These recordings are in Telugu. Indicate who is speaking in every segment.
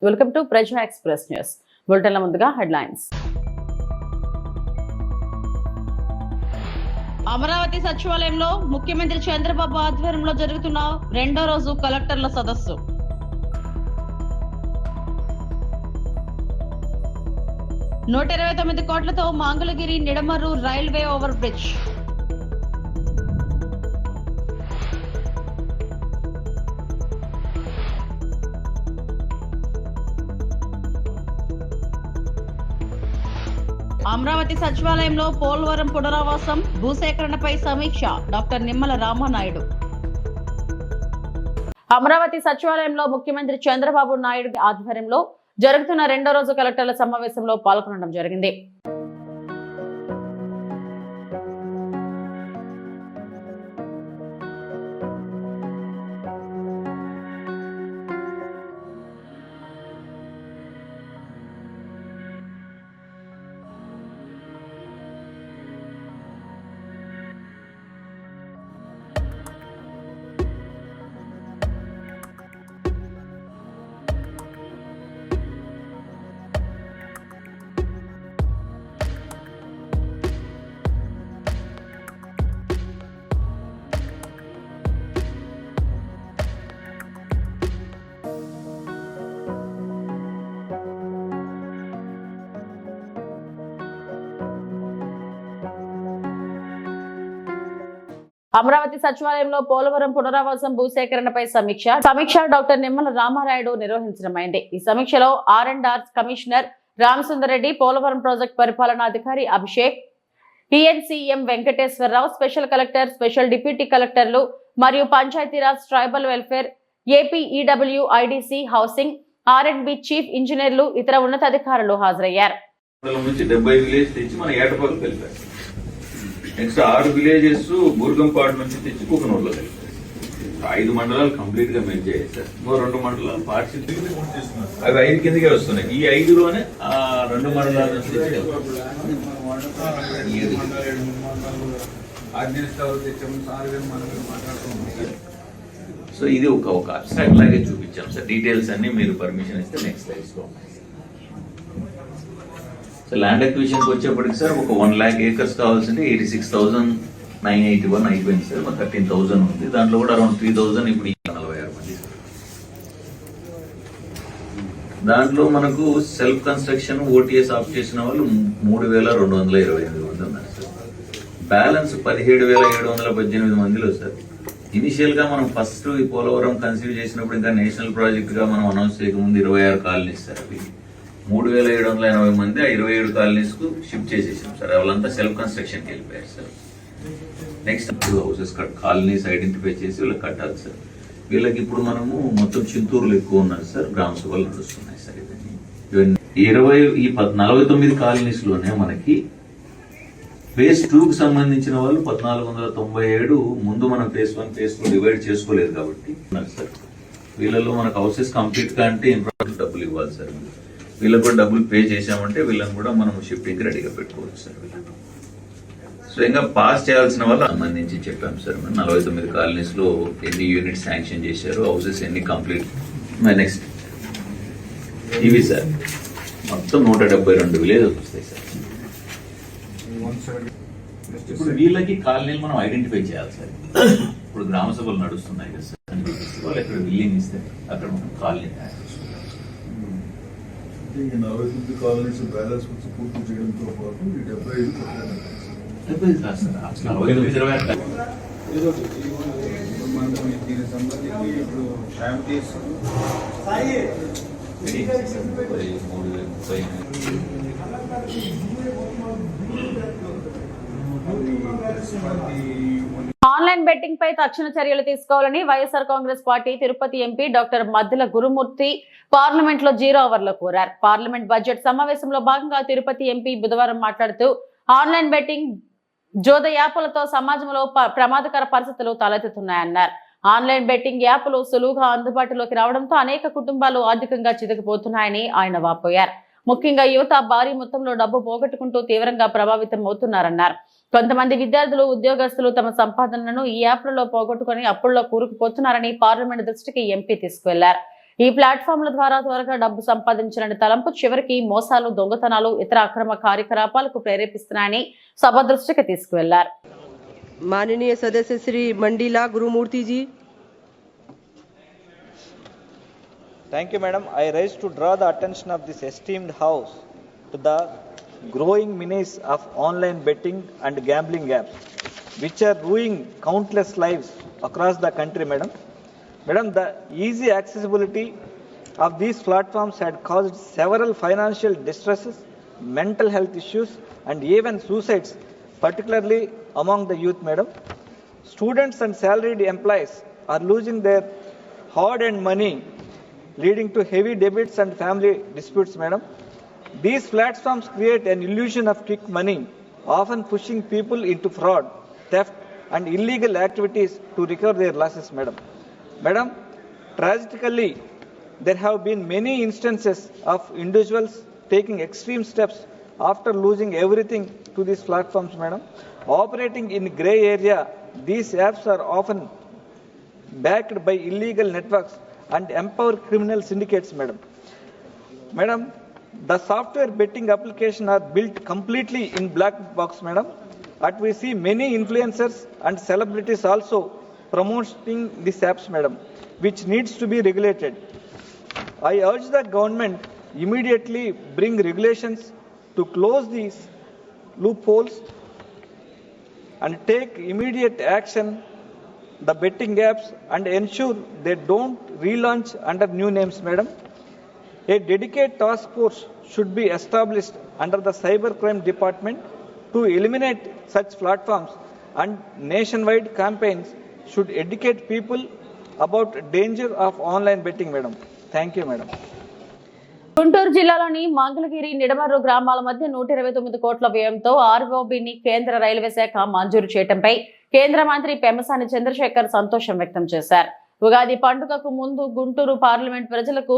Speaker 1: వెల్కమ్ టు ప్రజా ఎక్స్ప్రెస్ న్యూస్. బులెటిన్ల ముందుగా హెడ్లైన్స్.
Speaker 2: అమరావతి సచివాలయంలో ముఖ్యమంత్రి చంద్రబాబు ఆధ్వర్యంలో జరుగుతున్న రెండో రోజు కలెక్టర్ల సదస్సు. ₹129 కోట్లతో Mangalagiri Nidamarru railway over bridge. Amaravati సచివాలయంలో పోలవరం పునరావాసం భూసేకరణపై సమీక్ష డాక్టర్ నిమ్మల రామానాయుడు.
Speaker 1: అమరావతి సచివాలయంలో ముఖ్యమంత్రి చంద్రబాబు నాయుడు ఆధ్వర్యంలో జరుగుతున్న రెండో రోజు కలెక్టర్ల సమావేశంలో పాల్గొనడం జరిగింది. అమరావతి సచివాలయంలో పోలవరం పునరావాసం భూసేకరణపై సమీక్ష డాక్టర్ నిమ్మల రామానాయుడు నిర్వహించడమైంది. ఈ సమీక్షలో R&R commissioner Ramasundar Reddy, Polavaram project పరిపాలనాధికారి Abhishek, ENCM Venkateswararao, special collector, special deputy కలెక్టర్లు మరియు Panchayatiraj, tribal welfare, APEW, IDC, housing, R&B chief ఇంజనీర్లు, ఇతర ఉన్నతాధికారులు హాజరయ్యారు.
Speaker 3: నెక్స్ట్ 6 విలేజెస్ బూర్గంపాడు నుంచి తెచ్చి కుకనూరులో కలిపారు. 5 మండలాలు కంప్లీట్ గా మెయిన్ చేశారు. 2 మండలాలు పార్షియల్ అవి 5 కిందకే వస్తున్నాయి. ఈ 5లోనే 2 మండలాల నుంచి సో ఇది ఒక అబ్స్ట్రాక్ట్ లాగే చూపించాం సార్. డీటెయిల్స్ అన్ని మీరు పర్మిషన్ ఇస్తే నెక్స్ట్ స్లైడ్స్ లో. సో ల్యాండ్ అక్విజిషన్ వచ్చేప్పటికి సార్ ఒక 1 lakh acres కావాల్సింది 86,981 అయిపోయింది సార్. 13,000 ఉంది. దాంట్లో కూడా అరౌండ్ 3,000 ఇప్పుడు 46 మంది. దాంట్లో మనకు సెల్ఫ్ కన్స్ట్రక్షన్ OTS ఆఫ్ చేసిన వాళ్ళు 3,228 మంది ఉన్నారు సార్. బ్యాలెన్స్ 17,718 మందిలో సార్. ఇనిషియల్ గా మనం ఫస్ట్ ఈ పోలవరం కన్సీవ్ చేసినప్పుడు ఇంకా నేషనల్ ప్రాజెక్ట్ గా మనం అనౌన్స్ చేయకముందు 26 కాలనీస్ సార్. అవి 3,780 మంది 27 కాలనీస్ కు షిఫ్ట్ చేసేసాం సార్. వాళ్ళంతా సెల్ఫ్ కన్స్ట్రక్షన్ కి వెళ్ళిపోయారు sir. Next houses colonies identify చేసి వీళ్ళకి కట్టాలి సార్. వీళ్ళకి ఇప్పుడు మనము మొత్తం చింతూరులో ఎక్కువ ఉన్నారు సార్. గ్రామ సభలు నడుస్తున్నాయి సార్. ఇవన్నీ 49 కాలనీస్ లోనే మనకి ఫేజ్ 2 కు సంబంధించిన వాళ్ళు 1,497 ముందు మనం ఫేజ్ 1 ఫేజ్ 2 డివైడ్ చేసుకోలేదు కాబట్టి ఉన్నారు సార్. వీళ్ళలో మనకు హౌసెస్ కంప్లీట్ గా అంటే ఇన్ఫ్రాస్ట్రక్చర్ డబ్బులు ఇవ్వాలి సార్. వీళ్ళకి కూడా డబ్బులు పే చేసామంటే వీళ్ళని కూడా మనం షిఫ్టింగ్ రెడీగా పెట్టుకోవచ్చు సార్. వీళ్ళని సో ఇంకా పాస్ చేయాల్సిన వాళ్ళు సంబంధించి చెప్పాం సార్. 49 కాలనీస్ లో ఎన్ని యూనిట్స్ శాంక్షన్ చేశారు, హౌసెస్ ఎన్ని కంప్లీట్. నెక్స్ట్ ఇవి సార్ మొత్తం 172 విలేజెస్ వస్తాయి సార్. ఇప్పుడు వీళ్ళకి కాలనీలు మనం ఐడెంటిఫై చేయాలి సార్. ఇప్పుడు గ్రామ సభలు నడుస్తున్నాయి కదా సార్. వాళ్ళు ఎక్కడ బిల్లింగ్ ఇస్తే అక్కడ మనం కాలనీ తయారు చేసుకుంటాం.
Speaker 4: 49 కాలనీస్ బ్యాలెన్స్ పూర్తి చేయడంతో పాటు ఈ 75
Speaker 3: కాదు సార్. 45
Speaker 4: దీనికి సంబంధించి ఇప్పుడు ఫ్యామిలీస్
Speaker 1: ఆన్లైన్ బెట్టింగ్ పై తక్షణ చర్యలు తీసుకోవాలని YSR Congress party Tirupati MP doctor Maddila Gurumoorthy parliament లో 0 అవర్లో కోరారు. పార్లమెంట్ బడ్జెట్ సమావేశంలో భాగంగా తిరుపతి ఎంపీ బుధవారం మాట్లాడుతూ ఆన్లైన్ బెట్టింగ్ జోద యాప్లతో సమాజంలో ప్రమాదకర పరిస్థితులు తలెత్తుతున్నాయన్నారు. ఆన్లైన్ బెట్టింగ్ యాప్లు సులువుగా అందుబాటులోకి రావడంతో అనేక కుటుంబాలు ఆర్థికంగా చితికిపోతున్నాయని ఆయన వాపోయారు. ముఖ్యంగా యువత భారీ మొత్తంలో డబ్బు పోగొట్టుకుంటూ తీవ్రంగా ప్రభావితం అవుతున్నారన్నారు. కొంతమంది విద్యార్థులు, ఉద్యోగస్తులు తమ సంపాదనలను ఈ యాప్లలో పోగొట్టుకుని అప్పుల్లో కూరుకుపోతున్నారని పార్లమెంట్ దృష్టికి ఎంపీ తీసుకువెళ్లారు. ఈ ప్లాట్ఫామ్ల ద్వారా త్వరగా డబ్బు సంపాదించాలని తలంపు చివరికి మోసాలు, దొంగతనాలు, ఇతర అక్రమ కార్యకలాపాలకు ప్రేరేపిస్తున్నాయని సభ దృష్టికి తీసుకువెళ్లారు.
Speaker 5: माननीय सदस्य श्री मंडीला गुरुमूर्ति जी.
Speaker 6: Thank you, madam. I rise to draw the attention of this esteemed house to the growing menace of online betting and gambling apps, which are ruining countless lives across the country, madam. Madam, the easy accessibility of these platforms had caused several financial distresses, mental health issues, and even suicides, particularly among the youth, madam. Students and salaried employees are losing their hard-earned money, leading to heavy debits and family disputes, madam. These platforms create an illusion of quick money, often pushing people into fraud, theft, and illegal activities to recover their losses, madam. Madam, tragically, there have been many instances of individuals taking extreme steps after losing everything to these platforms, madam. Operating in grey area, these apps are often backed by illegal networks and empower criminal syndicates, madam. Madam, the software betting application are built completely in black box, madam. But we see many influencers and celebrities also promoting these apps, madam, which needs to be regulated. I urge the government immediately bring regulations to close these loopholes and take immediate action the betting apps and ensure they don't relaunch under new names, madam. A dedicated task force should be established under the cybercrime department to eliminate such platforms, and nationwide campaigns should educate people about danger of online betting, madam. Thank you, madam.
Speaker 1: Guntur జిల్లాలోని మంగళగిరి, నిడమర్రు గ్రామాల మధ్య 129 కోట్ల వ్యయంతో ఆర్ఓబిని కేంద్ర రైల్వే శాఖ మంజూరు చేయడంపై కేంద్ర మంత్రి పెమ్మసాని చంద్రశేఖర్ సంతోషం వ్యక్తం చేశారు. ఉగాది పండుగకు ముందు గుంటూరు పార్లమెంట్ ప్రజలకు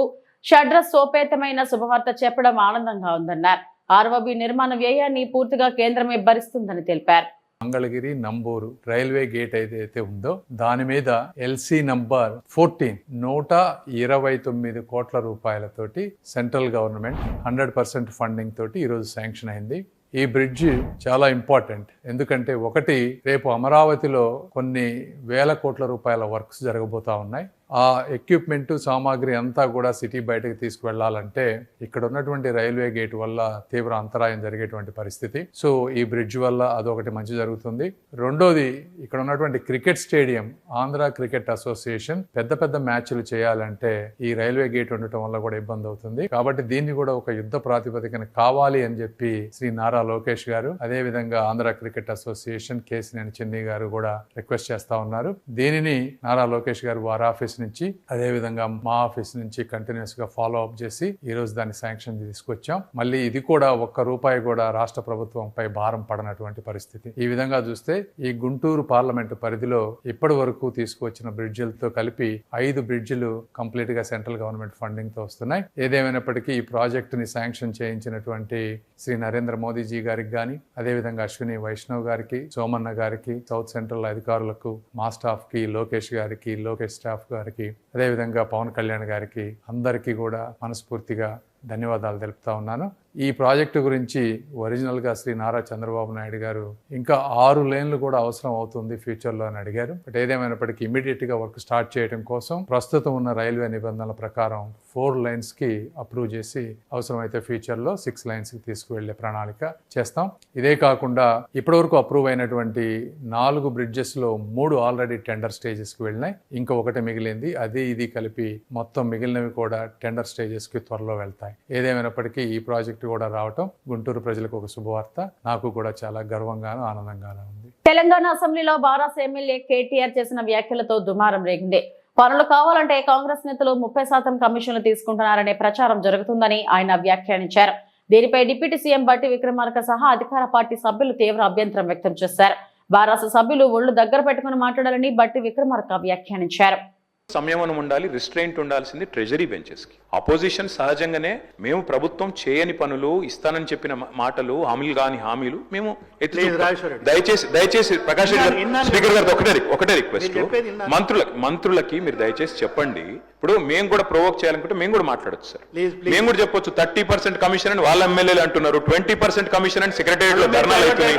Speaker 1: షడ్రసోపేతమైన శుభవార్త చెప్పడం ఆనందంగా ఉందన్నారు. ఆర్ఓబి నిర్మాణ వ్యయాన్ని పూర్తిగా కేంద్రమే భరిస్తుందని తెలిపారు.
Speaker 7: మంగళగిరి నంబూరు రైల్వే గేట్ ఏదైతే ఉందో దాని మీద ఎల్సి నంబర్ 14 129 కోట్ల రూపాయలతోటి సెంట్రల్ గవర్నమెంట్ 100% ఫండింగ్ తోటి ఈరోజు శాంక్షన్ అయింది. ఈ బ్రిడ్జ్ చాలా ఇంపార్టెంట్. ఎందుకంటే ఒకటి, రేపు అమరావతిలో కొన్ని వేల కోట్ల రూపాయల వర్క్స్ జరగబోతా ఉన్నాయి. ఆ ఎక్విప్మెంట్, సామాగ్రి అంతా కూడా సిటీ బయటకు తీసుకువెళ్లాలంటే ఇక్కడ ఉన్నటువంటి రైల్వే గేట్ వల్ల తీవ్ర అంతరాయం జరిగేటువంటి పరిస్థితి. సో ఈ బ్రిడ్జ్ వల్ల అదొకటి మంచి జరుగుతుంది. రెండోది, ఇక్కడ ఉన్నటువంటి cricket stadium, Andhra cricket association పెద్ద పెద్ద మ్యాచ్లు చేయాలంటే ఈ రైల్వే గేట్ ఉండటం వల్ల కూడా ఇబ్బంది అవుతుంది. కాబట్టి దీన్ని కూడా ఒక యుద్ధ ప్రాతిపదికన కావాలి అని చెప్పి శ్రీ నారా లోకేష్ గారు, అదే విధంగా ఆంధ్ర క్రికెట్ అసోసియేషన్ కేసినేని చిన్ని గారు కూడా రిక్వెస్ట్ చేస్తా ఉన్నారు. దీనిని నారా లోకేష్ గారు వారి ఆఫీస్ నుంచి, అదే విధంగా మా ఆఫీస్ నుంచి కంటిన్యూస్ గా ఫాలో అప్ చేసి ఈ రోజు దాని శాంక్షన్ తీసుకొచ్చాం. మళ్ళీ ఇది కూడా ఒక్క రూపాయి కూడా రాష్ట్ర ప్రభుత్వంపై భారం పడనటువంటి పరిస్థితి. ఈ విధంగా చూస్తే ఈ గుంటూరు పార్లమెంటు పరిధిలో ఇప్పటి వరకు తీసుకువచ్చిన బ్రిడ్జిలతో కలిపి 5 బ్రిడ్జిలు కంప్లీట్ గా సెంట్రల్ గవర్నమెంట్ ఫండింగ్ తో వస్తున్నాయి. ఏదేమైనప్పటికీ ఈ ప్రాజెక్ట్ ని శాంక్షన్ చేయించినటువంటి శ్రీ నరేంద్ర మోదీజీ గారికి గాని, అదే విధంగా అశ్విని వైష్ణవ్ గారికి, సోమన్న గారికి, సౌత్ సెంట్రల్ అధికారులకు, మా స్టాఫ్ కి, లోకేష్ గారికి, లోకేష్ స్టాఫ్ గారికి, అదేవిధంగా పవన్ కళ్యాణ్ గారికి, అందరికీ కూడా మనస్ఫూర్తిగా ధన్యవాదాలు తెలుపుతా ఉన్నాను. ఈ ప్రాజెక్టు గురించి ఒరిజినల్ గా శ్రీ నారా చంద్రబాబు నాయుడు గారు ఇంకా 6 లేన్లు కూడా అవసరం అవుతుంది ఫ్యూచర్ లో అని అడిగారు. బట్ ఏదేమైనప్పటికీ ఇమీడియట్ గా వర్క్ స్టార్ట్ చేయడం కోసం ప్రస్తుతం ఉన్న రైల్వే నిబంధనల ప్రకారం 4 లైన్స్ కి అప్రూవ్ చేసి అవసరమైతే ఫ్యూచర్ లో 6 లైన్స్ కి తీసుకువెళ్లే ప్రణాళిక చేస్తాం. ఇదే కాకుండా ఇప్పటివరకు అప్రూవ్ అయినటువంటి 4 బ్రిడ్జెస్ లో 3 ఆల్రెడీ టెండర్ స్టేజెస్ కి వెళ్ళినాయి. ఇంకా ఒకటి మిగిలింది. అది ఇది కలిపి మొత్తం మిగిలినవి కూడా టెండర్ స్టేజెస్ కి త్వరలో వెళ్తాయి. ఏదేమైనప్పటికీ ఈ ప్రాజెక్ట్ కూడా రావటం గుంటూరు ప్రజలకు ఒక శుభవార్త. నాకు కూడా చాలా గర్వంగాను ఆనందంగాను ఉంది.
Speaker 1: తెలంగాణ అసెంబ్లీలో బారాస్ ఎమ్మెల్యే కేటీఆర్ చేసిన వ్యాఖ్యలతో దుమారం రేగింది. పనులు కావాలంటే కాంగ్రెస్ నేతలు 30% కమిషన్లు తీసుకుంటున్నారనే ప్రచారం జరుగుతుందని ఆయన వ్యాఖ్యానించారు. దీనిపై డిప్యూటీ సీఎం బట్టి విక్రమార్క సహా అధికార పార్టీ సభ్యులు తీవ్ర అభ్యంతరం వ్యక్తం చేశారు. బారాస సభ్యులు ఒళ్లు దగ్గర పెట్టుకుని మాట్లాడాలని బట్టి విక్రమార్క వ్యాఖ్యానించారు.
Speaker 8: సంయమనం ఉండాలి, రిస్ట్రెయింట్ ఉండాల్సింది ట్రెజరీ బెంచెస్కి. అపోజిషన్ సహజంగానే మేము ప్రభుత్వం చేయని పనులు, ఇస్తానని చెప్పిన మాటలు, హామీలు మేము దయచేసి ప్రకాష్ రెడ్డి గారు, స్పీకర్ గారు ఒకటే రిక్వెస్ట్, మంత్రులకి మీరు దయచేసి చెప్పండి. ఇప్పుడు మేము కూడా ప్రొవోక్ చేయాలనుకుంటే మేము కూడా మాట్లాడచ్చు సార్. మేము కూడా చెప్పొచ్చు 30% కమిషన్ అని వాళ్ళ ఎమ్మెల్యేలు అంటున్నారు, 20% కమిషన్ అని సెక్రటేరియట్ లో ధర్నాలు అవుతున్నాయి.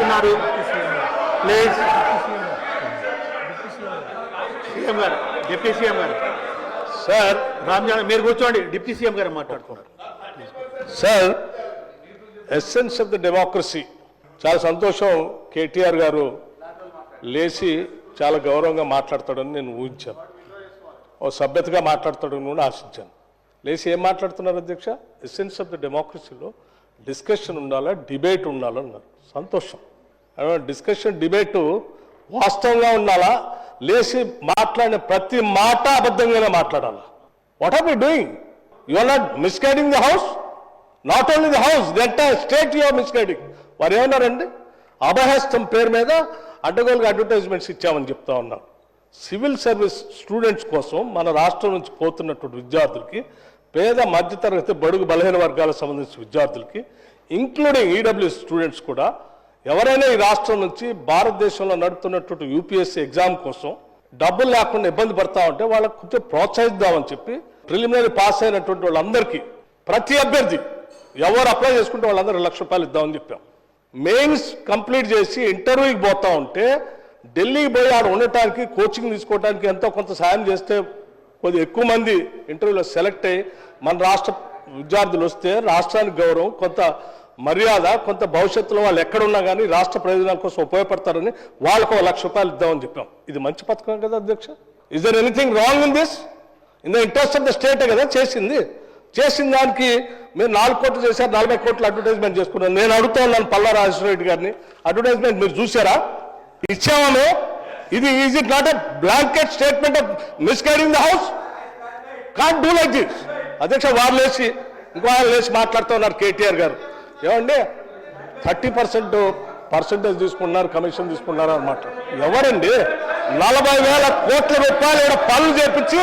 Speaker 9: డిప్యూటీ సీఎం గారు సార్, రామ్జాన్ మీరు కూర్చోండి, డిప్యూటీ సీఎం గారు మాట్లాడుతున్నారు.
Speaker 10: Sir, essence of the democracy. చాలా సంతోషం, కేటీఆర్ గారు లేచి చాలా గౌరవంగా మాట్లాడతాడని నేను ఊహించాను, ఓ సభ్యతగా మాట్లాడతాడని కూడా ఆశించాను. లేచి ఏం మాట్లాడుతున్నారు అధ్యక్ష? ఎసెన్స్ ఆఫ్ ద డెమోక్రసీలో డిస్కషన్ ఉండాలా, డిబేట్ ఉండాలన్నారు. సంతోషం. డిస్కషన్ డిబేటు వాస్తవంగా ఉండాలా, లేచి మాట్లాడిన ప్రతి మాట అబద్ధంగానే మాట్లాడాలా. What are you doing? You are not misguiding the house, not only the house, the entire state you are misguiding. వారు ఏమన్నారండి? అభయహస్తం పేరు మీద అడ్డగోలుగా అడ్వర్టైజ్మెంట్స్ ఇచ్చామని చెప్తా ఉన్నారు. సివిల్ సర్వీస్ స్టూడెంట్స్ కోసం మన రాష్ట్రం నుంచి పోతున్నటువంటి విద్యార్థులకి, పేద మధ్యతరగతి బడుగు బలహీన వర్గాలకు సంబంధించిన విద్యార్థులకి, ఇంక్లూడింగ్ ఈడబ్ల్యూఎస్ స్టూడెంట్స్ కూడా, ఎవరైనా ఈ రాష్ట్రం నుంచి భారతదేశంలో నడుపుతున్నటువంటి యూపీఎస్సీ ఎగ్జామ్ కోసం డబ్బులు లేకుండా ఇబ్బంది పడతా ఉంటే వాళ్ళకు కొంచెం ప్రోత్సహిద్దామని చెప్పి ప్రిలిమినరీ పాస్ అయినటువంటి వాళ్ళందరికీ, ప్రతి అభ్యర్థి ఎవరు అప్లై చేసుకుంటే వాళ్ళందరూ ₹1,00,000 ఇద్దామని చెప్పాం. మెయిన్స్ కంప్లీట్ చేసి ఇంటర్వ్యూకి పోతా ఉంటే ఢిల్లీకి పోయి ఆడ ఉండటానికి, కోచింగ్ తీసుకోవడానికి ఎంతో కొంత సాయం చేస్తే కొద్దిగా ఎక్కువ మంది ఇంటర్వ్యూలో సెలెక్ట్ అయ్యి మన రాష్ట్ర విద్యార్థులు వస్తే రాష్ట్రానికి గౌరవం, కొంత మర్యాద, కొంత భవిష్యత్తులో వాళ్ళు ఎక్కడున్నా కానీ రాష్ట్ర ప్రయోజనాల కోసం ఉపయోగపడతారని వాళ్ళకు ₹1,00,000 ఇద్దామని చెప్పాం. ఇది మంచి పథకం కదా అధ్యక్ష? Is there anything wrong in this? In the interest of the స్టేటే కదా చేసిన దానికి మీరు 4 కోట్లు చేశారు, 40 కోట్లు అడ్వర్టైజ్మెంట్ చేసుకున్నారు. నేను అడుగుతా ఉన్నాను పల్లా రాజేశ్వర రెడ్డి గారిని, అడ్వర్టైజ్మెంట్ మీరు చూసారా? ఇచ్చామో? ఇది is it not a blanket statement of misguiding the house? Can't do like this. అధ్యక్ష, వారు లేచి ఇంకో ఆయన లేచి మాట్లాడుతూ ఉన్నారు కేటీఆర్ గారు. ఏమండి 30% తీసుకున్నారు, కమిషన్ తీసుకున్నారు అన్నమాట. ఎవరండి 40,000 కోట్ల రూపాయలు పనులు చేపించి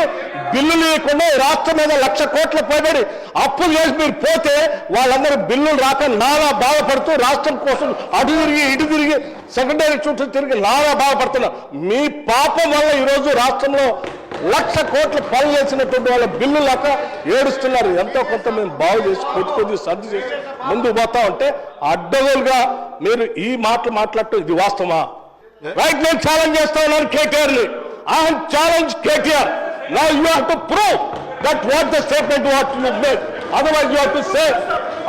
Speaker 10: బిల్లులు ఇవ్వకుండా రాష్ట్రం మీద 1,00,000 కోట్ల పోయబడి అప్పులు చేసి మీరు పోతే వాళ్ళందరూ బిల్లులు రాక నానా బాధపడుతూ రాష్ట్రం కోసం అటు తిరిగి ఇటు తిరిగి సెకండరీ చుట్టూ తిరిగి నానా బాధపడుతున్నారు. మీ పాపం వల్ల ఈరోజు రాష్ట్రంలో 1,00,000 కోట్ల పనులు చేసినటువంటి వాళ్ళ బిల్లు లేక ఏడుస్తున్నారు. ఎంతో కొంత మేము బాగు చేసి కొద్ది సర్ది చేసి ముందుకు పోతా ఉంటే అడ్డగోలుగా మీరు ఈ మాటలు మాట్లాడటం ఇది వాస్తవమా? రైట్, నేను ఛాలెంజ్ చేస్తా ఉన్నాను కేటీఆర్ని. I have challenge KTR. Now you have to prove that what the statement what you made. Otherwise you have to say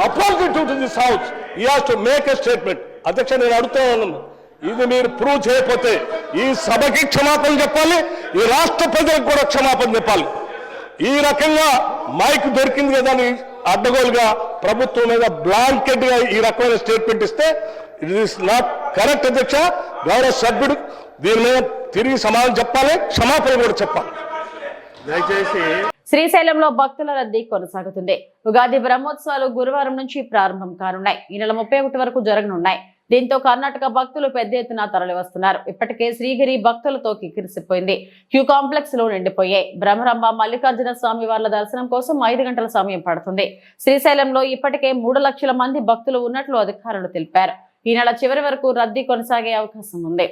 Speaker 10: opposite to this house. He has to make a statement. అధ్యక్ష, నేను అడుగుతా ఉన్నాను, ఇది మీరు ప్రూవ్ చేయకపోతే ఈ సభకి క్షమాపణ చెప్పాలి, ఈ రాష్ట్ర ప్రజలకు కూడా క్షమాపణ చెప్పాలి. ఈ రకంగా మైక్ దొరికింది కదా అని అడ్డగోలుగా ప్రభుత్వం మీద బ్లాంకెట్ గా ఈ రకమైన స్టేట్మెంట్ ఇస్తే ఇట్ ఈస్ నాట్ కరెక్ట్. అధ్యక్ష, గౌరవ సభ్యుడు దీని మీద తిరిగి సమాధానం చెప్పాలి, క్షమాపణ కూడా చెప్పాలి.
Speaker 9: దయచేసి
Speaker 1: శ్రీశైలంలో భక్తుల రద్దీ కొనసాగుతుంది. ఉగాది బ్రహ్మోత్సవాలు గురువారం నుంచి ప్రారంభం కానున్నాయి. ఈ నెల 31 వరకు జరగనున్నాయి. దీంతో కర్ణాటక భక్తులు పెద్ద ఎత్తున తరలి వస్తున్నారు. ఇప్పటికే శ్రీగిరి భక్తులతో కిక్కిరిసిపోయింది. క్యూ కాంప్లెక్స్ లో నిండిపోయాయి. బ్రహ్మరంభ మల్లికార్జున స్వామి వార్ల దర్శనం కోసం 5 గంటల సమయం పడుతుంది. శ్రీశైలంలో ఇప్పటికే 3 లక్షల మంది భక్తులు ఉన్నట్లు అధికారులు తెలిపారు. ఈ నెల చివరి వరకు రద్దీ కొనసాగే అవకాశం ఉంది.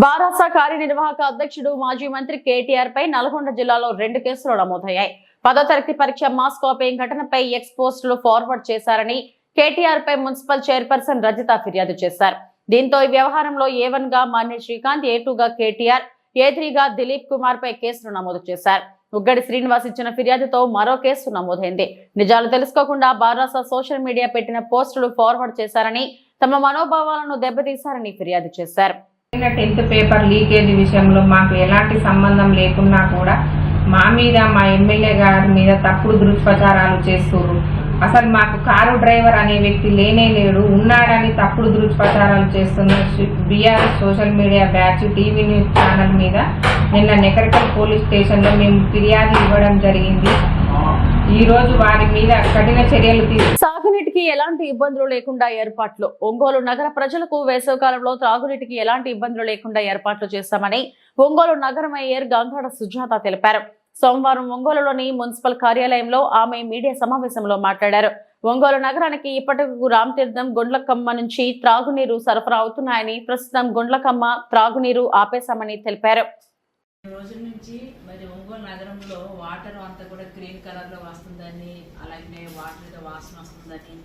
Speaker 1: బారాస కార్యనిర్వాహక అధ్యక్షుడు మాజీ మంత్రి కేటీఆర్ పై నల్గొండ జిల్లాలో 2 కేసులు నమోదయ్యాయి. 10వ తరగతి పరీక్ష మాస్ కాపీయింగ్ ఘటనపై ఎక్స్ పోస్టులు ఫార్వర్డ్ చేశారని కేటీఆర్ పై మున్సిపల్ చైర్పర్సన్ రజిత ఫిర్యాదు చేశారు. దీంతో ఈ వ్యవహారంలో A1 గా మాన్య శ్రీకాంత్, A2 గా కేటీఆర్, A3 గా దిలీప్ కుమార్ పై కేసులు నమోదు చేశారు. ఉగ్గడి శ్రీనివాస్ ఇచ్చిన ఫిర్యాదుతో మరో కేసు నమోదైంది. నిజాలు తెలుసుకోకుండా బారాస సోషల్ మీడియా పెట్టిన పోస్టులు ఫార్వర్డ్ చేశారని, తమ మనోభావాలను దెబ్బతీశారని ఫిర్యాదు చేశారు.
Speaker 11: 10th పేపర్ లీకేజ్ విషయంలో మాకు ఎలాంటి సంబంధం లేకున్నా కూడా మా మీద, మా ఎమ్మెల్యే గారి మీద తప్పుడు దుష్ప్రచారాలు చేస్తున్నారు. అసలు మాకు కారు డ్రైవర్ అనే వ్యక్తి లేనే లేడు, ఉన్నాడని తప్పుడు దుష్ప్రచారాలు చేస్తున్న BRS social media batch TV news channel మీద నిన్న నెకరికల్ పోలీస్ స్టేషన్లో మేము ఫిర్యాదు ఇవ్వడం జరిగింది. ఈ రోజు వారి మీద కఠిన చర్యలు
Speaker 1: సాగునీటికి ఎలాంటి ఇబ్బందులు లేకుండా ఏర్పాట్లు. ఒంగోలు నగర ప్రజలకు వేసవికాలంలో త్రాగునీటికి ఎలాంటి ఇబ్బందులు లేకుండా ఏర్పాట్లు చేస్తామని ఒంగోలు నగర మేయర్ గంగాడ సుజాత తెలిపారు. సోమవారం ఒంగోలులోని మున్సిపల్ కార్యాలయంలో ఆమె మీడియా సమావేశంలో మాట్లాడారు. ఒంగోలు నగరానికి ఇప్పటికు రామతీర్థం, గుండ్లకమ్మ నుంచి త్రాగునీరు సరఫరా అవుతున్నాయని, ప్రస్తుతం గుండ్లకమ్మ త్రాగునీరు ఆపేశామని తెలిపారు.
Speaker 12: రోజుల నుంచి మరి ఒంగోలు నగరంలో వాటర్ అంతా కూడా గ్రీన్ కలర్లో వస్తుందని, అలాగే వాటర్ వాసన వస్తుందని,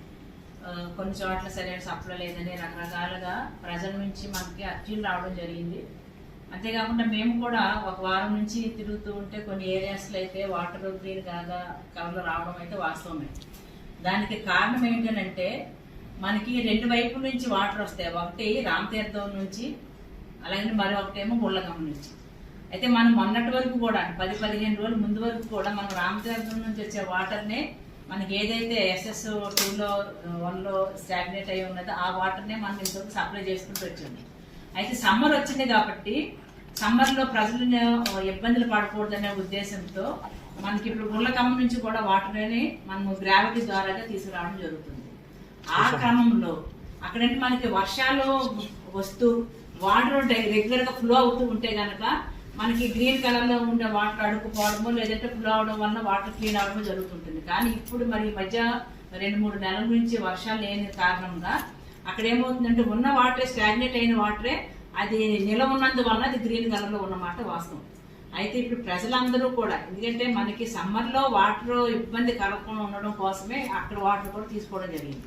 Speaker 12: కొన్ని చోట్ల సరైన సప్లై లేదని రకరకాలుగా ప్రజల నుంచి మనకి అర్జీలు రావడం జరిగింది. అంతేకాకుండా మేము కూడా ఒక వారం నుంచి తిరుగుతూ ఉంటే కొన్ని ఏరియాస్లో అయితే వాటర్ గ్రీన్ కలర్లో రావడం అయితే వాస్తవమే. దానికి కారణం ఏంటంటే మనకి 2 వైపుల నుంచి వాటర్ వస్తాయి. ఒకటి రామతీర్థం నుంచి, అలాగే మరొకటేమో గుళ్ళకమ్మ నుంచి. అయితే మనం మొన్నటి వరకు కూడా 10-15 రోజుల ముందు వరకు కూడా మనం రామతీర్థం నుంచి వచ్చే వాటర్నే మనకి ఏదైతే SS2లో 1లో స్టాగ్నేట్ అయి ఉన్నదో ఆ వాటర్నే మనం ఇంతవరకు సప్లై చేసుకుంటూ వచ్చింది. అయితే సమ్మర్ వచ్చింది కాబట్టి సమ్మర్లో ప్రజలను ఇబ్బందులు పడకూడదనే ఉద్దేశంతో మనకి ఇప్పుడు గుళ్ళకమ్మ నుంచి కూడా వాటర్ని మనము గ్రావిటీ ద్వారాగా తీసుకురావడం జరుగుతుంది. ఆ క్రమంలో అక్కడంటే మనకి వర్షాలు వస్తూ వాటర్ రెగ్యులర్గా ఫ్లో అవుతూ ఉంటే కనుక మనకి గ్రీన్ కలర్లో ఉండే వాటర్ అడుక్కుపోవడమో లేదంటే ఫ్లో అవడం వల్ల వాటర్ క్లీన్ అవడమో జరుగుతుంటుంది. కానీ ఇప్పుడు మరి మధ్య 2-3 నెలల నుంచి వర్షాలు లేని కారణంగా అక్కడ ఏమవుతుందంటే ఉన్న వాటరే, స్టాగ్నేట్ అయిన వాటరే అది నిలవ ఉన్నందువల్ల అది గ్రీన్ కలర్లో ఉన్నమాట వాస్తవం. అయితే ఇప్పుడు ప్రజలందరూ కూడా, ఎందుకంటే మనకి సమ్మర్లో వాటర్ ఇబ్బంది కలగకుండా ఉండడం కోసమే అక్కడ వాటర్ కూడా తీసుకోవడం జరిగింది.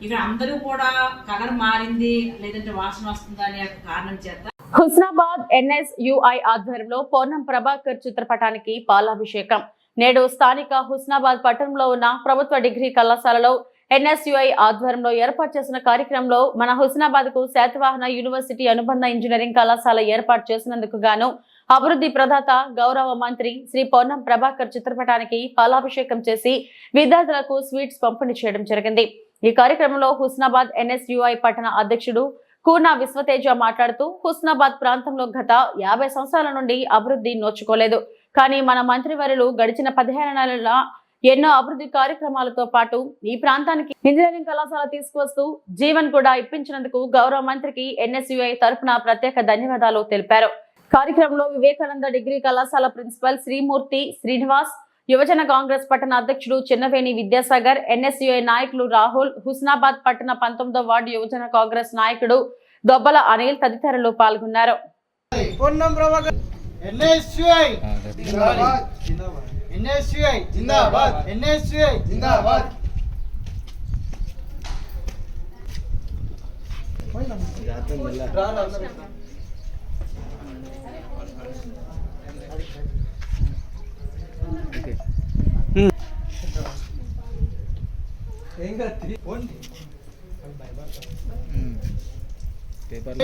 Speaker 12: ఇక్కడ అందరూ కూడా కలర్ మారింది లేదంటే వాసన వస్తుందా అనే కారణం చేత
Speaker 1: హుస్నాబాద్ NSUI ఆధ్వర్యంలో పొన్నం ప్రభాకర్ చిత్రపటానికి పాలాభిషేకం. నేడు స్థానిక హుస్నాబాద్ పట్టణంలో ఉన్న ప్రభుత్వ డిగ్రీ కళాశాలలో NSUI ఆధ్వర్యంలో ఏర్పాటు చేసిన కార్యక్రమంలో మన హుస్నాబాద్ కు శాతవాహన యూనివర్సిటీ అనుబంధ ఇంజనీరింగ్ కళాశాల ఏర్పాటు చేసినందుకు గాను అభివృద్ధి ప్రదాత గౌరవ మంత్రి శ్రీ పొన్నం ప్రభాకర్ చిత్రపటానికి పాలాభిషేకం చేసి విద్యార్థులకు స్వీట్స్ పంపిణీ చేయడం జరిగింది. ఈ కార్యక్రమంలో హుస్నాబాద్ NSUI పట్టణ అధ్యక్షుడు కూనా విశ్వతేజ మాట్లాడుతూ, హుస్నాబాద్ ప్రాంతంలో గత 50 సంవత్సరాల నుండి అభివృద్ధి నోచుకోలేదు. కానీ మన మంత్రివర్యులు గడిచిన 15 నెలల ఎన్నో అభివృద్ధి కార్యక్రమాలతో పాటు ఈ ప్రాంతానికి ఇంజనీరింగ్ కళాశాల తీసుకువస్తూ జీవన్ కూడా ఇప్పించినందుకు గౌరవ మంత్రికి NSUI తరఫున ప్రత్యేక ధన్యవాదాలు తెలిపారు. కార్యక్రమంలో వివేకానంద డిగ్రీ కళాశాల ప్రిన్సిపల్ శ్రీమూర్తి శ్రీనివాస్, యువజన కాంగ్రెస్ పట్టణ అధ్యక్షుడు చిన్నవేణి విద్యాసాగర్, NSUI నాయకులు రాహుల్, హుస్నాబాద్ పట్టణ 19వ వార్డు యువజన కాంగ్రెస్ నాయకుడు దొబ్బల అనిల్ తదితరులు పాల్గొన్నారు.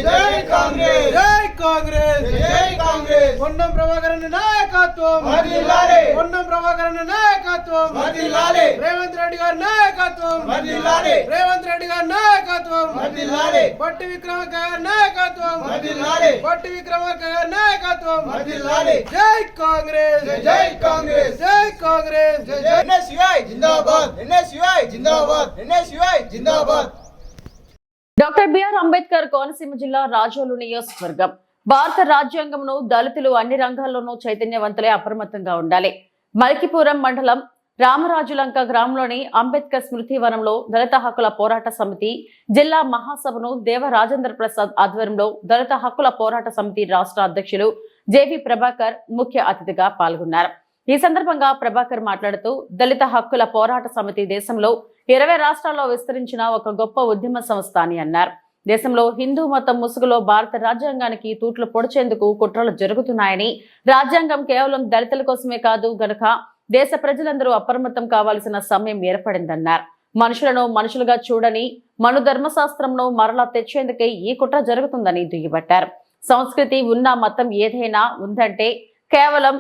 Speaker 9: జై కాంగ్రెస్, జై కాంగ్రెస్, జై కాంగ్రెస్. పొన్నం ప్రభాకర్ నాయకత్వం వర్ధిల్లాలి, పొన్నం ప్రభాకర్ నాయకత్వం వర్ధిల్లాలి, రేవంత్ రెడ్డి గారి నాయకత్వం వర్ధిల్లాలి, రేవంత్ రెడ్డి గారి నాయకత్వం వర్ధిల్లాలి, బట్టి విక్రమార్క గారి నాయకత్వం వర్ధిల్లాలి, బట్టి విక్రమార్క గారి నాయకత్వం వర్ధిల్లాలి. జై కాంగ్రెస్, జై కాంగ్రెస్, జై కాంగ్రెస్, జై NSUI జిందాబాద్, NSUI జిందాబాద్, NSUI జిందాబాద్.
Speaker 1: డాక్టర్ బిఆర్ అంబేద్కర్ కోనసీమ జిల్లా రాజోలు నియోజకవర్గం. భారత రాజ్యాంగంను దళితులు అన్ని రంగాల్లోనూ చైతన్యవంతులై అప్రమత్తంగా ఉండాలి. మల్కిపురం మండలం రామరాజులంక గ్రామంలోని అంబేద్కర్ స్మృతి వనంలో దళిత హక్కుల పోరాట సమితి జిల్లా మహాసభను దేవ రాజేంద్ర ప్రసాద్ ఆధ్వర్యంలో దళిత హక్కుల పోరాట సమితి రాష్ట్ర అధ్యక్షులు జేవి ప్రభాకర్ ముఖ్య అతిథిగా పాల్గొన్నారు. ఈ సందర్భంగా ప్రభాకర్ మాట్లాడుతూ దళిత హక్కుల పోరాట సమితి దేశంలో 20 రాష్ట్రాల్లో విస్తరించిన ఒక గొప్ప ఉద్యమ సంస్థ అని అన్నారు. దేశంలో హిందూ మతం ముసుగులో భారత రాజ్యాంగానికి తూట్లు పొడిచేందుకు కుట్రలు జరుగుతున్నాయని, రాజ్యాంగం కేవలం దళితుల కోసమే కాదు గనక దేశ ప్రజలందరూ అప్రమత్తం కావాల్సిన సమయం ఏర్పడిందన్నారు. మనుషులను మనుషులుగా చూడని మను ధర్మశాస్త్రంను మరలా తెచ్చేందుకే ఈ కుట్ర జరుగుతుందని దుయ్యబట్టారు. సంస్కృతి ఉన్న మతం ఏదైనా ఉందంటే కేవలం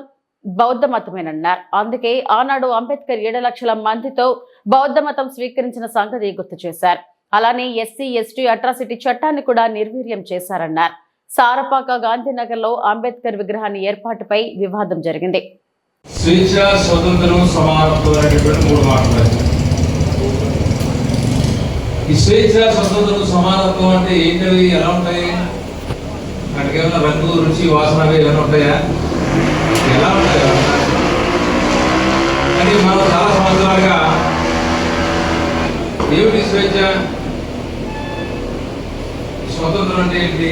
Speaker 1: బౌద్ధ మతమేనన్నారు. అందుకే ఆనాడు అంబేద్కర్ 7 లక్షల మందితో బౌద్ధ మతం స్వీకరించిన సంగతి గుర్తు చేశారు. అలానే ఎస్సీ ఎస్టీ అట్రాసిటీ చట్టాన్ని కూడా నిర్వీర్యం చేశారన్నారు. సారపాక గాంధీనగర్ లో అంబేద్కర్ విగ్రహాన్ని ఏర్పాటుపై వివాదం జరిగింది.
Speaker 13: స్వేచ్ఛ, స్వతంత్రం, సమానత్వం అనేటువంటి 3 మాటలు. ఈ స్వేచ్ఛ, స్వతంత్రం, సమానత్వం అంటే ఏంటవి, ఎలా ఉంటాయి? అంటే కేవలం రంగు, రుచి, వాసన ఏమైనా ఉంటాయా? ఎలా ఉంటాయి? అని మనం చాలా సంవత్సరాలుగా ఏమిటి స్వేచ్ఛ, స్వతంత్రం అంటే ఏంటి,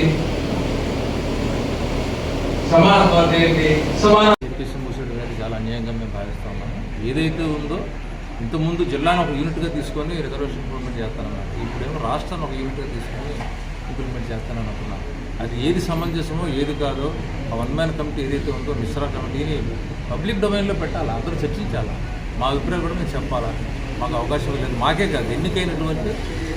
Speaker 13: సమానత్వం అంటే ఏంటి?
Speaker 14: చాలా అన్యాయంగా మేము భావిస్తూ ఉన్నాము. ఏదైతే ఉందో ఇంతకుముందు జిల్లాను ఒక యూనిట్గా తీసుకొని రిజర్వేషన్ ఇంప్లిమెంట్ చేస్తానన్నారు. ఇప్పుడేమో రాష్ట్రాన్ని ఒక యూనిట్గా తీసుకొని ఇంప్లిమెంట్ చేస్తానని అనుకున్నాను. అది ఏది సమంజసమో ఏది కాదో ఆ 1 మ్యాన్ కమిటీ ఏదైతే ఉందో మిశ్రా కమిటీని పబ్లిక్ డొమైన్లో పెట్టాలి, అందరూ చర్చించాలా, మా అభిప్రాయం కూడా మేము చెప్పాలా. మాకు అవకాశం లేదు. మాకే కాదు, ఎన్నికైనటువంటి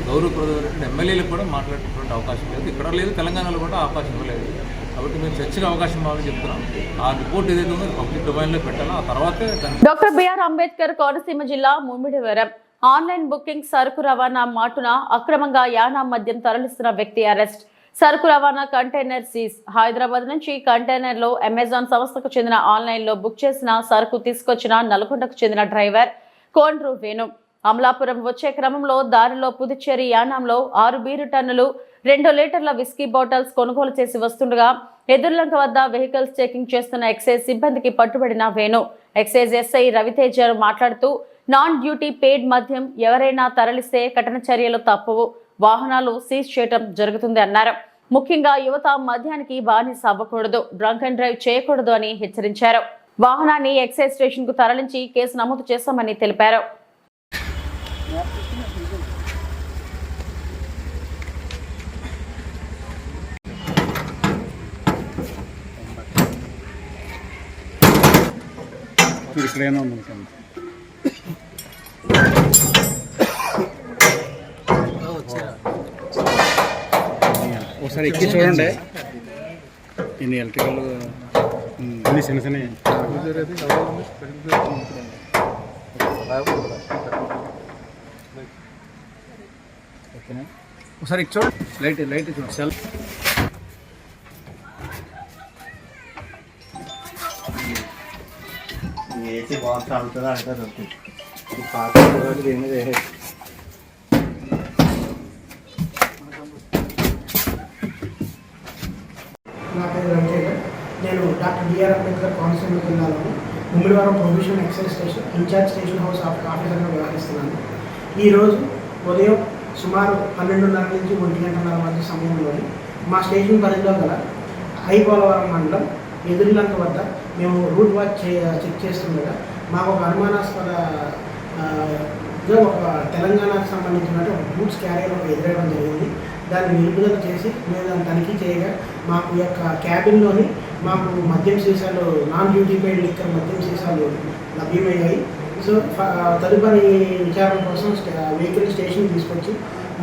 Speaker 14: గౌరవప్రదమైనటువంటి ఎమ్మెల్యేలకు కూడా మాట్లాడేటువంటి అవకాశం లేదు. ఇక్కడ లేదు, తెలంగాణలో కూడా అవకాశం ఇవ్వలేదు. కాబట్టి మేము చర్చగా అవకాశం ఇవ్వాలని చెప్తున్నాం. ఆ రిపోర్ట్ ఏదైతే ఉందో పబ్లిక్ డొమైన్ లో పెట్టాలో ఆ తర్వాతే.
Speaker 1: డాక్టర్ బిఆర్ అంబేద్కర్ కోనసీమ జిల్లా ముమ్మిడివరం ఆన్లైన్ బుకింగ్ సరుకు రవాణా మాటున అక్రమంగా యానా మద్యం తరలిస్తున్న వ్యక్తి అరెస్ట్. సరుకు రవాణా కంటైనర్ సీజ్. హైదరాబాద్ నుంచి కంటైనర్ లో అమెజాన్ సంస్థకు చెందిన ఆన్లైన్ లో బుక్ చేసిన సరుకు తీసుకొచ్చిన నల్గొండకు చెందిన డ్రైవర్ కోండ్రు వేణు. అమలాపురం వచ్చే క్రమంలో దారిలో పుదుచ్చేరి యానాంలో 6 బీరు టన్నులు 2 లీటర్ల విస్కీ బాటిల్స్ కొనుగోలు చేసి వస్తుండగా ఎదుర్లంక వద్ద వెహికల్స్ చెకింగ్ చేస్తున్న ఎక్సైజ్ సిబ్బందికి పట్టుబడిన వేణు. ఎక్సైజ్ ఎస్ఐ రవితేజ మాట్లాడుతూ నాన్ డ్యూటీ పెయిడ్ మద్యం ఎవరైనా తరలిస్తే కఠిన చర్యలు తప్పవు, వాహనాలు సీజ్ చేయడం జరుగుతుంది అన్నారు. ముఖ్యంగా యువత మద్యానికి బానిస అవ్వకూడదు, డ్రంక్ అండ్ డ్రైవ్ చేయకూడదు అని హెచ్చరించారు. వాహనాన్ని ఎక్సైజ్ స్టేషన్ కు తరలించి కేసు నమోదు చేశామని తెలిపారు.
Speaker 9: ఒకసారి ఎక్కి చూడండి. ఇన్ని ఎలక్ట్రికల్ అన్ని చిన్న చిన్న ఒకసారి ఎక్కి చూడండి. లైట్ లైట్ చూడండి. సెల్ ఏసీ బాగా కాలుతుందా అంటారు.
Speaker 15: నా పేరు రవితేజ. నేను డాక్టర్ బిఆర్ అంబేద్కర్ కోనసీమ జిల్లాలో Mummidivaram prohibition excise station in-charge station house ఆఫీసర్గా వ్యవహరిస్తున్నాను. ఈరోజు ఉదయం సుమారు 12:30 నుంచి 1:00 మధ్య సమయంలో మా స్టేషన్ పరిధిలో గల ఐపోలవరం మండలం ఎదుర్లంక వద్ద మేము రూట్ వాచ్ చెక్ చేస్తుండగా మాకు ఒక అనుమానాస్పద ఒక తెలంగాణకు సంబంధించినట్టు ఒక గూడ్స్ క్యారియర్ ఒక ఎదురడం జరిగింది. దాన్ని నిలుపుదల చేసి మేము దాన్ని తనిఖీ చేయగా మాకు యొక్క క్యాబిన్లోని మాకు మద్యం సీసాలు నాన్ డ్యూటీ పెయిడ్ లిక్కర్ మద్యం సీసాలు లభ్యమయ్యాయి. సో తదుపరి విచారణ కోసం వెహికల్ స్టేషన్ తీసుకొచ్చి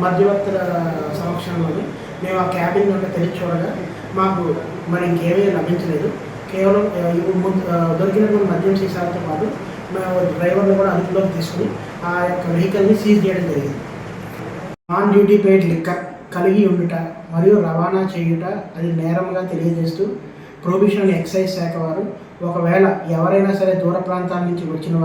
Speaker 15: మధ్యవర్తుల సమక్షంలోని మేము ఆ క్యాబిన్ యొక్క తెరిచి చూడగా మాకు మరి ఇంకేమీ లభించలేదు. కేవలం దొరికినటువంటి మద్యం సీసాలతో పాటు మేము డ్రైవర్ని కూడా అదుపులోకి తీసుకుని ఆ యొక్క వెహికల్ని సీజ్ చేయడం జరిగింది. నాన్ డ్యూటీ పెయిడ్ లిక్కర్ కలిగి ఉండుట మరియు రవాణా చేయుట అది నేరంగా తెలియజేస్తూ ప్రొహిబిషన్ ఎక్సైజ్ శాఖ వారు ఒకవేళ ఎవరైనా సరే దూర ప్రాంతాల నుంచి వచ్చిన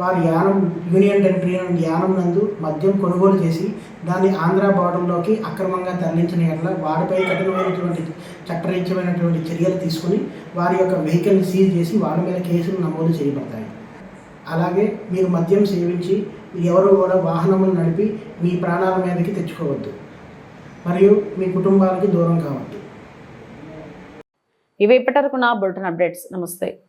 Speaker 15: వారి యానం యూనియన్ టెరిటరీ యానం నందు మద్యం కొనుగోలు చేసి దాన్ని ఆంధ్ర బార్డర్లోకి అక్రమంగా తరలించిన ఎడల వారిపై కఠినమైనటువంటి చట్టరీత్యమైనటువంటి చర్యలు తీసుకుని వారి యొక్క వెహికల్ని సీజ్ చేసి వాళ్ళ మీద కేసులు నమోదు చేయబడతాయి. అలాగే మీరు మద్యం సేవించి ఎవరు కూడా వాహనములు నడిపి మీ ప్రాణాల మీదకి తెచ్చుకోవద్దు మరియు మీ కుటుంబాలకి దూరం కావద్దు.
Speaker 1: ఇవి ఇప్పటివరకు నా బులెటిన్ అప్డేట్స్. నమస్తే.